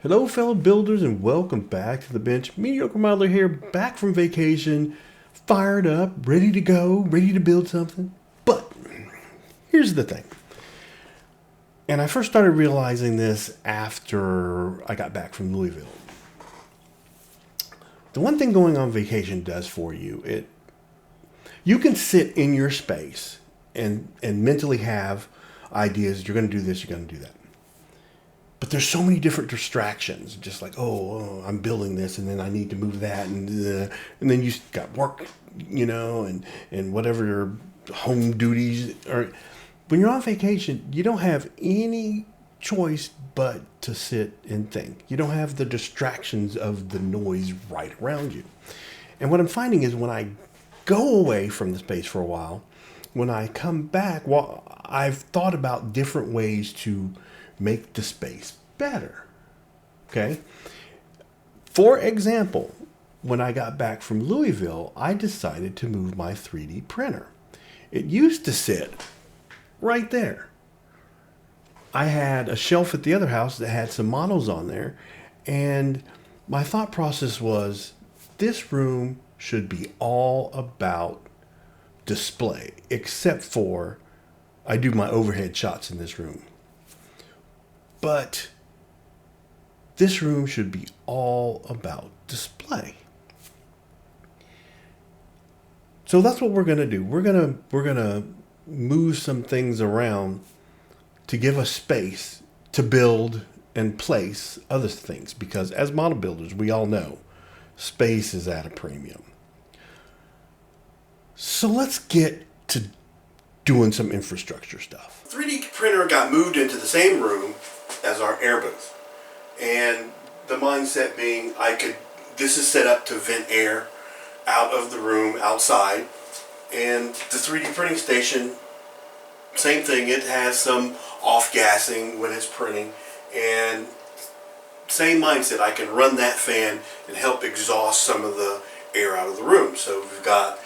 Hello, fellow builders, and welcome back to the bench. Mediocre Modeler here, back from vacation, fired up, ready to go, ready to build something. But here's the thing. And I first started realizing this after I got back from Louisville. The one thing going on vacation does for you, you can sit in your space and mentally have ideas. You're going to do this, you're going to do that. But there's so many different distractions. Just like, I'm building this, and then I need to move that, and then you got work, and whatever your home duties are. When you're on vacation, you don't have any choice but to sit and think. You don't have the distractions of the noise right around you. And what I'm finding is when I go away from the space for a while, when I come back, I've thought about different ways to make the space better. Okay? For example, when I got back from Louisville, I decided to move my 3D printer. It used to sit right there. I had a shelf at the other house that had some models on there, and my thought process was this room should be all about display, except for I do my overhead shots in this room. But this room should be all about display. So that's what we're going to do. We're going to move some things around to give us space to build and place other things, because as model builders, we all know space is at a premium. So let's get to doing some infrastructure stuff. 3D printer got moved into the same room as our air booth, and the mindset being this is set up to vent air out of the room outside, and the 3D printing station, same thing, it has some off-gassing when it's printing, and same mindset, I can run that fan and help exhaust some of the air out of the room. So we've got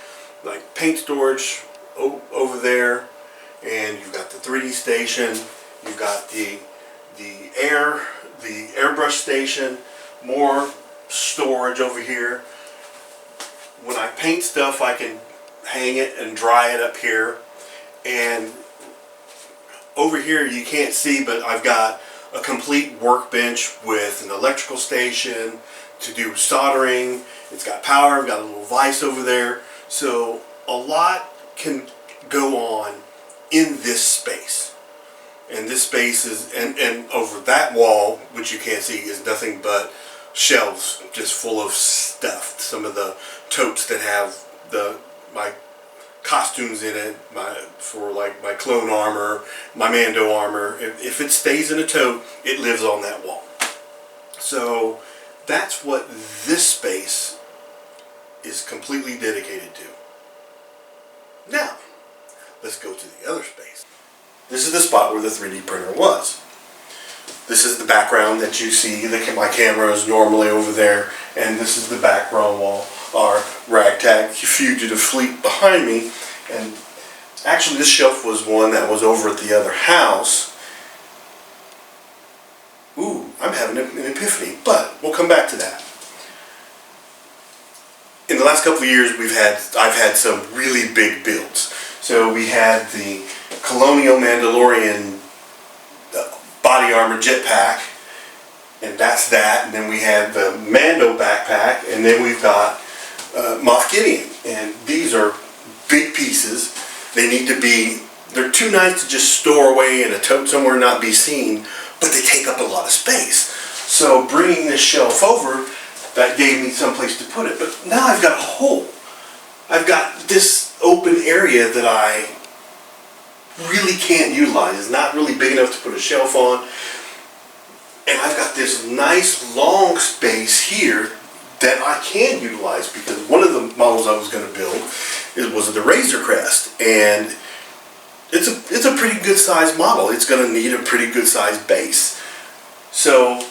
like paint storage over there, and you've got the 3D station, you've got the airbrush station, more storage over here. When I paint stuff, I can hang it and dry it up here. And over here you can't see, but I've got a complete workbench with an electrical station to do soldering. It's got power, I've got a little vise over there. So a lot can go on in this space. And this space is, and over that wall, which you can't see, is nothing but shelves just full of stuff. Some of the totes that have my costumes in it, for like my clone armor, my Mando armor. If it stays in a tote, it lives on that wall. So that's what this space is completely dedicated to. Now, let's go to the other space. This is the spot where the 3D printer was. This is the background that you see. My camera is normally over there, and this is the background wall, our ragtag fugitive fleet behind me. And actually this shelf was one that was over at the other house. Ooh, I'm having an epiphany, but we'll come back to that. In the last couple of years, I've had some really big builds. So we had the Colonial Mandalorian body armor jetpack, and that's that. And then we had the Mando backpack, and then we've got Moff Gideon. And these are big pieces. They're too nice to just store away in a tote somewhere and not be seen, but they take up a lot of space. So bringing this shelf over, that gave me some place to put it. But now I've got a hole. I've got this open area that I really can't utilize. It's not really big enough to put a shelf on. And I've got this nice long space here that I can utilize, because one of the models I was going to build was the Razor Crest, and it's a pretty good sized model. It's going to need a pretty good sized base. So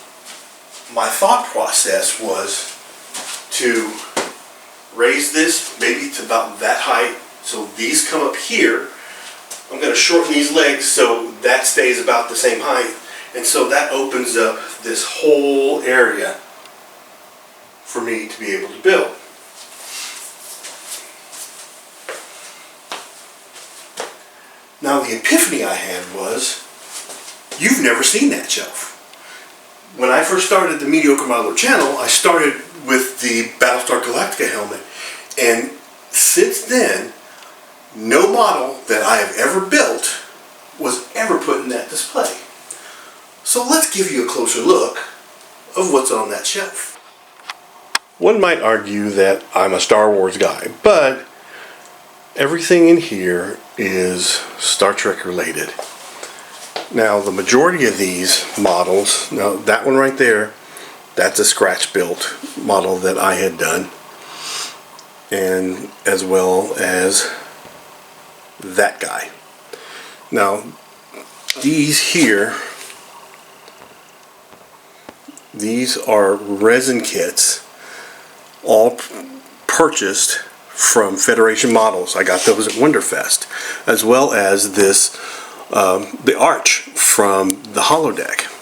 my thought process was to raise this maybe to about that height, so these come up here. I'm going to shorten these legs so that stays about the same height, And so that opens up this whole area for me to be able to build. Now the epiphany I had was, you've never seen that shelf. When I first started the Mediocre Modeler channel, I started with the Battlestar Galactica helmet. And since then, no model that I have ever built was ever put in that display. So let's give you a closer look of what's on that shelf. One might argue that I'm a Star Wars guy, but everything in here is Star Trek related. Now the majority of these models, now that one right there, that's a scratch built model that I had done, and as well as that guy. Now these here, these are resin kits, all purchased from Federation Models. I got those at Winterfest, as well as this, the arch from the holodeck.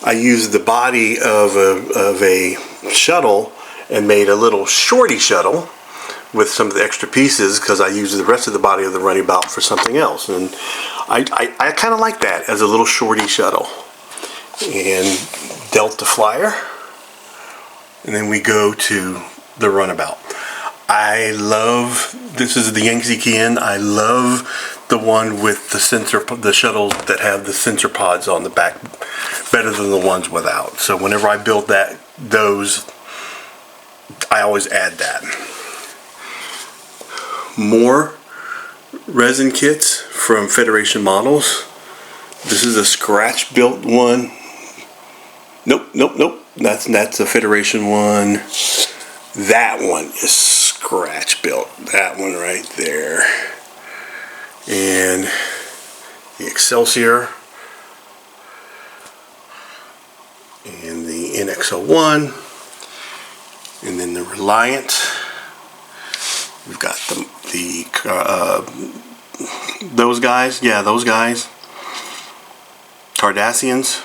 I used the body of a shuttle and made a little shorty shuttle with some of the extra pieces, because I used the rest of the body of the runabout for something else, and I kind of like that as a little shorty shuttle. And Delta Flyer, and then we go to the runabout. I love, this is the Yangtze Kian. I love the one with the sensor, the shuttles that have the sensor pods on the back, better than the ones without. So whenever I build those, I always add that. More resin kits from Federation Models. This is a scratch built one. Nope. That's a Federation one. That one is scratch built. That one right there. And the Excelsior. And the NX-01. And then the Reliant. We've got those guys. Yeah, those guys. Cardassians.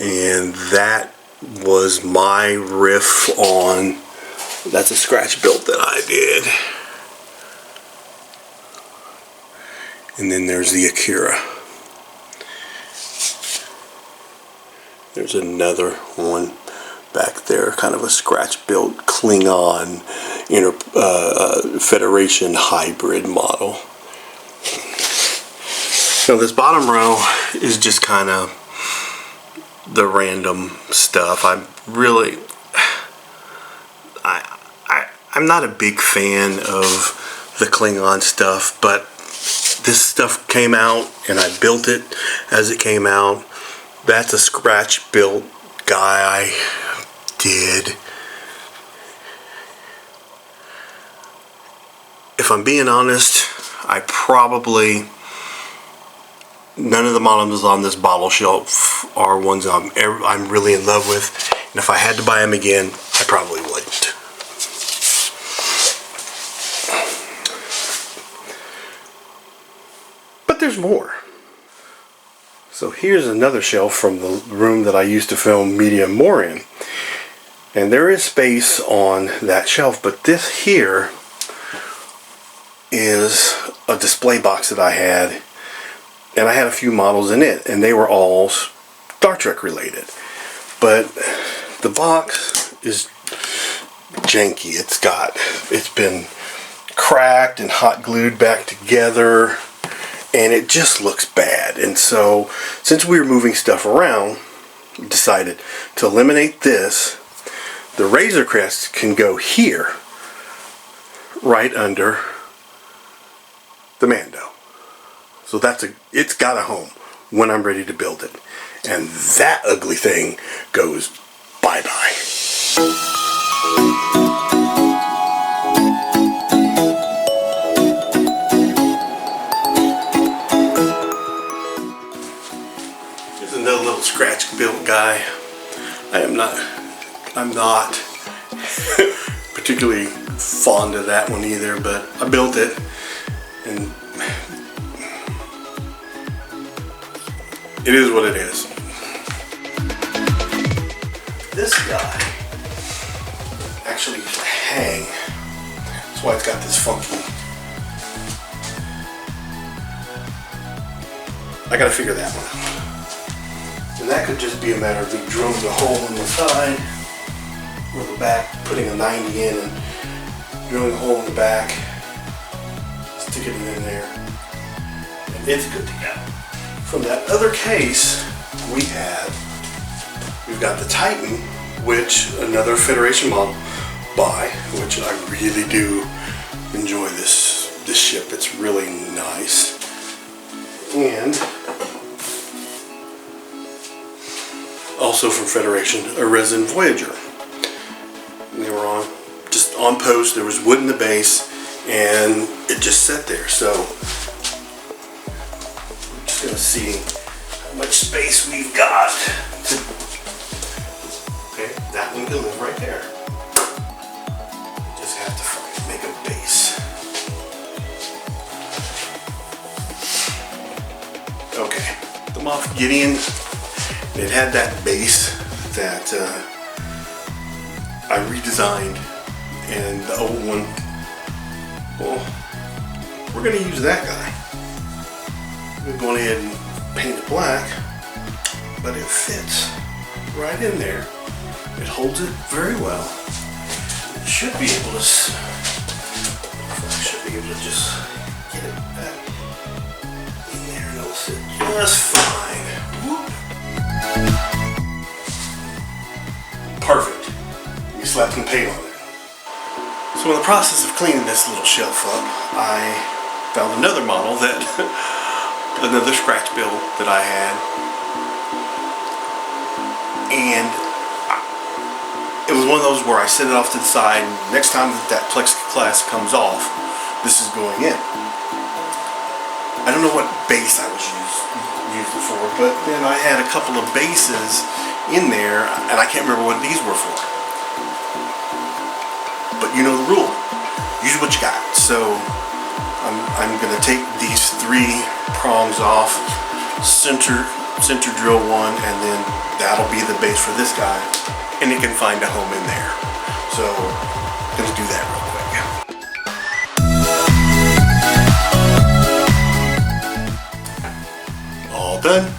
And that was my riff on, that's a scratch built that I did. And then there's the Akira. There's another one back there, kind of a scratch built Klingon Federation hybrid model. So this bottom row is just kind of the random stuff. I'm not a big fan of the Klingon stuff, but this stuff came out and I built it as it came out. That's a scratch built guy I did. If I'm being honest, none of the models on this bottle shelf are ones I'm really in love with, and if I had to buy them again, I probably wouldn't. But there's more. So here's another shelf from the room that I used to film Media More in, and there is space on that shelf, but this here is a display box that I had. And I had a few models in it, and they were all Star Trek related. But the box is janky. It's been cracked and hot glued back together, and it just looks bad. And so, since we were moving stuff around, we decided to eliminate this. The Razor Crest can go here, right under the Mando. So it's got a home when I'm ready to build it. And that ugly thing goes bye-bye. Here's another little scratch built guy. I'm not particularly fond of that one either, but I built it, and it is what it is. This guy actually used to hang. That's why it's got this funky. I gotta figure that one out. And that could just be a matter of me drilling a hole in the side or the back, putting a 90 in and drilling a hole in the back, sticking it in there, and it's good to go. From that other case, we've got the Titan, which another Federation model by, which I really do enjoy this ship. It's really nice. And also from Federation, a resin Voyager. And they were just on post. There was wood in the base, and it just sat there. So we're just gonna see how much space we've got. Okay, that one can live right there. Just have to make a base. Okay, the Moff Gideon, it had that base that I redesigned, and the old one, well, we're going to use that guy. We're going ahead and paint it black, but it fits right in there. It holds it very well. It should be able to, just get it back in there and it'll sit just fine. Whoop. Perfect. You slap some paint on it. So in the process of cleaning this little shelf up, I found another model that, another scratch build that I had. And it was one of those where I set it off to the side, and next time that plexiglass comes off, this is going in. I don't know what base I was used it for, but then I had a couple of bases in there, and I can't remember what these were for. But you know the rule. Use what you got. So I'm going to take these 3 prongs off, center drill one, and then that'll be the base for this guy, and it can find a home in there. So I'm going to do that real quick. All done.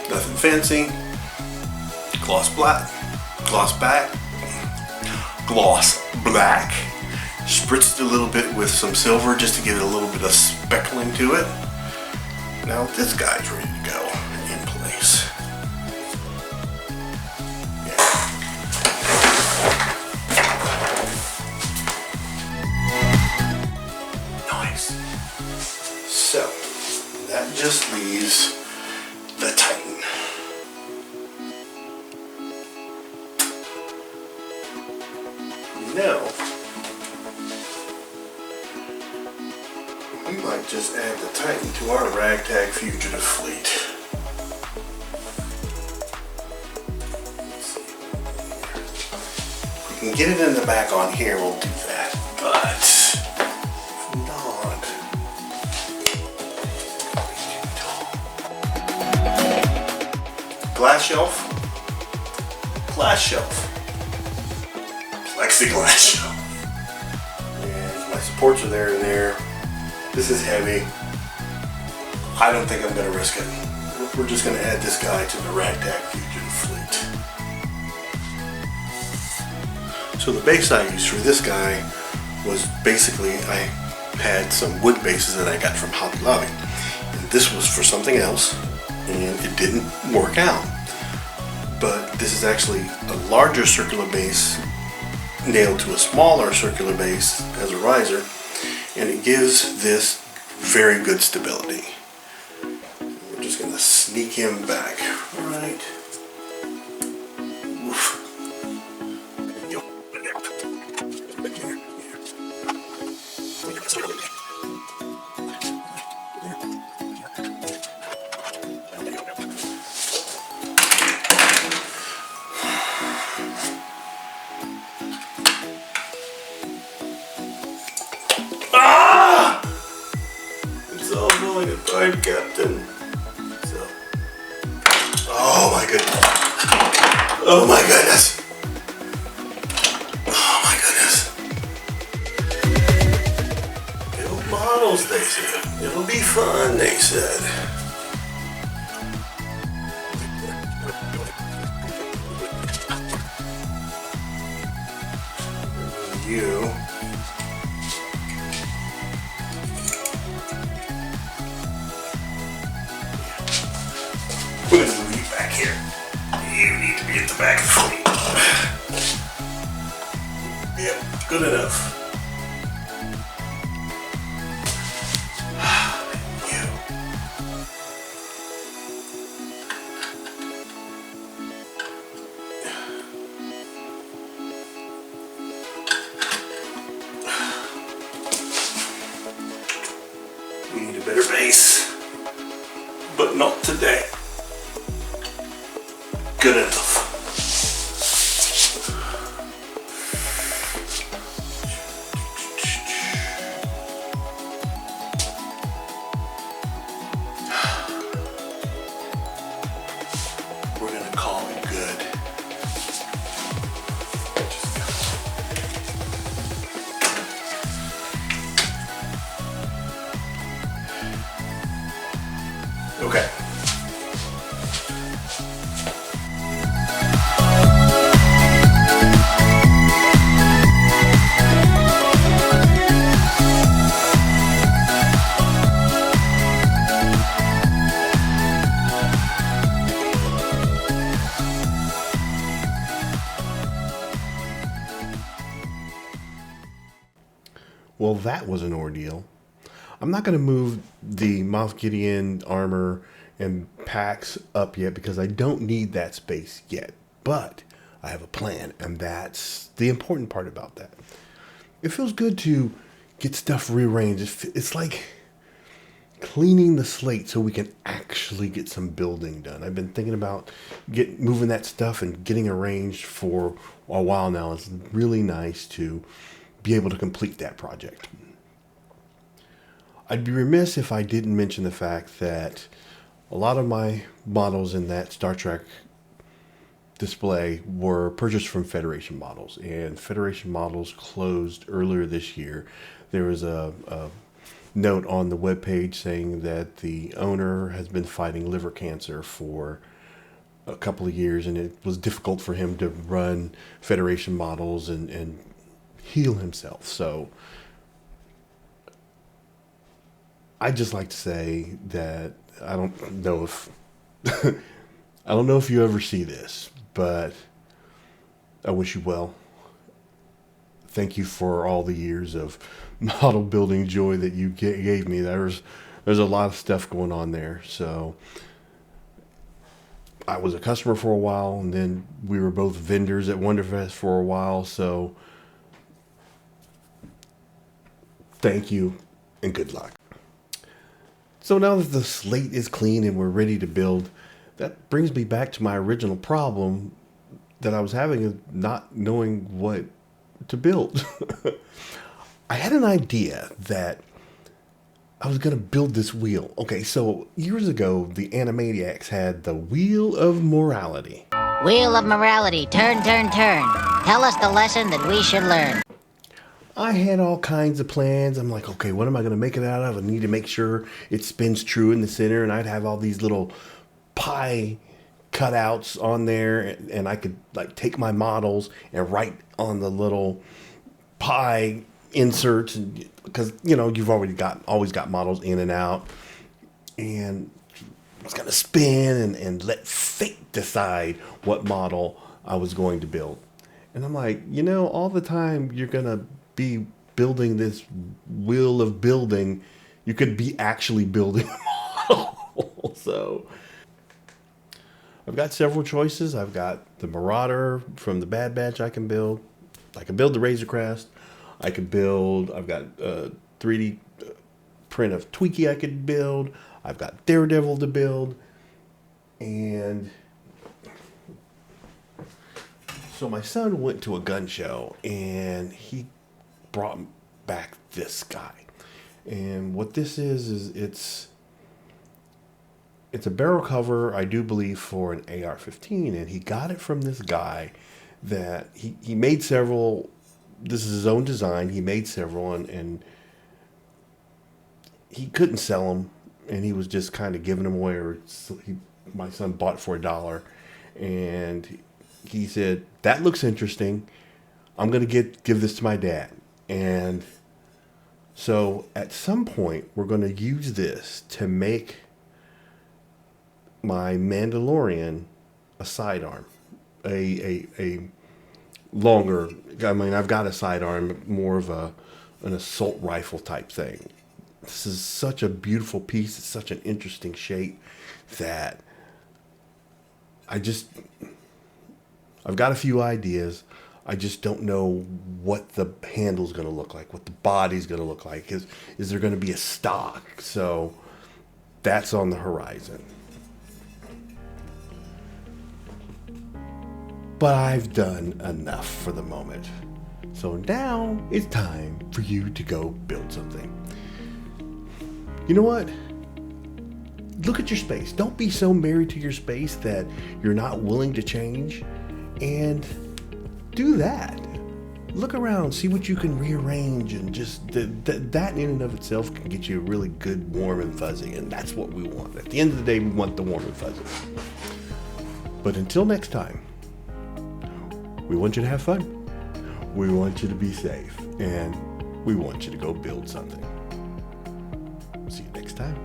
Nothing fancy. Gloss black. Spritzed a little bit with some silver just to give it a little bit of speckling to it. Now this guy's ready to go in place. Yeah. Nice. So that just leaves the Titan. Now, we might just add the Titan to our ragtag fugitive fleet. Let's see. If we can get it in the back on here, we'll do that. But if not, glass shelf, plexiglass shelf. And my supports are there and there. This is heavy. I don't think I'm going to risk it. We're just going to add this guy to the ragtag fugitive fleet. So the base I used for this guy was basically, I had some wood bases that I got from Hobby Lobby. And this was for something else, and it didn't work out. But this is actually a larger circular base nailed to a smaller circular base as a riser, and it gives this very good stability. We're just going to sneak him back. Right. Oof. It's all going to find Captain. So Oh my goodness. Oh my goodness. Build models, they said. It'll be fun, they said. You. We're gonna move you back here. You need to be at the back for me. Yep, good enough. You. We need a better base, but not today. Good enough. We're gonna call it good. Okay. Well, that was an ordeal. I'm not going to move the Moff Gideon armor and packs up yet because I don't need that space yet. But I have a plan, and that's the important part about that. It feels good to get stuff rearranged. It's like cleaning the slate so we can actually get some building done. I've been thinking about moving that stuff and getting arranged for a while now. It's really nice to be able to complete that project. I'd be remiss if I didn't mention the fact that a lot of my models in that Star Trek display were purchased from Federation Models, and Federation Models closed earlier this year. There was a note on the webpage saying that the owner has been fighting liver cancer for a couple of years, and it was difficult for him to run Federation Models and heal himself. So I'd just like to say that I don't know if I don't know if you ever see this, but I wish you well. Thank you for all the years of model building joy that you gave me. There's a lot of stuff going on there. So I was a customer for a while, and then we were both vendors at Wonderfest for a while. So thank you and good luck. So now that the slate is clean and we're ready to build, that brings me back to my original problem that I was having of not knowing what to build. I had an idea that I was going to build this wheel. Okay, so years ago, the Animaniacs had the Wheel of Morality. Wheel of Morality, turn, turn, turn. Tell us the lesson that we should learn. I had all kinds of plans. I'm like, okay, what am I going to make it out of? I need to make sure it spins true in the center, and I'd have all these little pie cutouts on there, and I could like take my models and write on the little pie inserts, and because you've always got models in and out, and I was going to spin and let fate decide what model I was going to build. And I'm like, all the time you're going to be building this wheel of building, you could be actually building a model. So I've got several choices. I've got the Marauder from the Bad Batch I can build. I can build the Razor Crest. I've got a 3D print of Twiki I could build. I've got Daredevil to build. And so my son went to a gun show and he brought back this guy. And what this is It's a barrel cover, I do believe, for an AR-15, and he got it from this guy that he made several. This is his own design. He made several, and he couldn't sell them, and he was just kind of giving them away. Or my son bought it for $1, and he said, "That looks interesting. I'm gonna give this to my dad." And so at some point, we're gonna use this to make my Mandalorian a sidearm, a longer. I mean, I've got a sidearm, more of an assault rifle type thing. This is such a beautiful piece. It's such an interesting shape that I've got a few ideas. I just don't know what the handle's going to look like, what the body's going to look like. Is there going to be a stock? So that's on the horizon. But I've done enough for the moment. So now it's time for you to go build something. You know what? Look at your space. Don't be so married to your space that you're not willing to change. And do that. Look around, see what you can rearrange, and just that in and of itself can get you really good, warm and fuzzy. And that's what we want. At the end of the day, we want the warm and fuzzy. But until next time, we want you to have fun. We want you to be safe. And we want you to go build something. See you next time.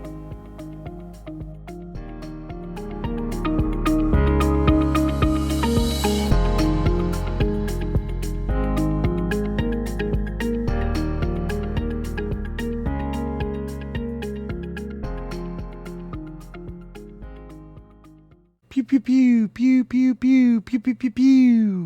Pew pew pew pew pew pew pew pew pew pew.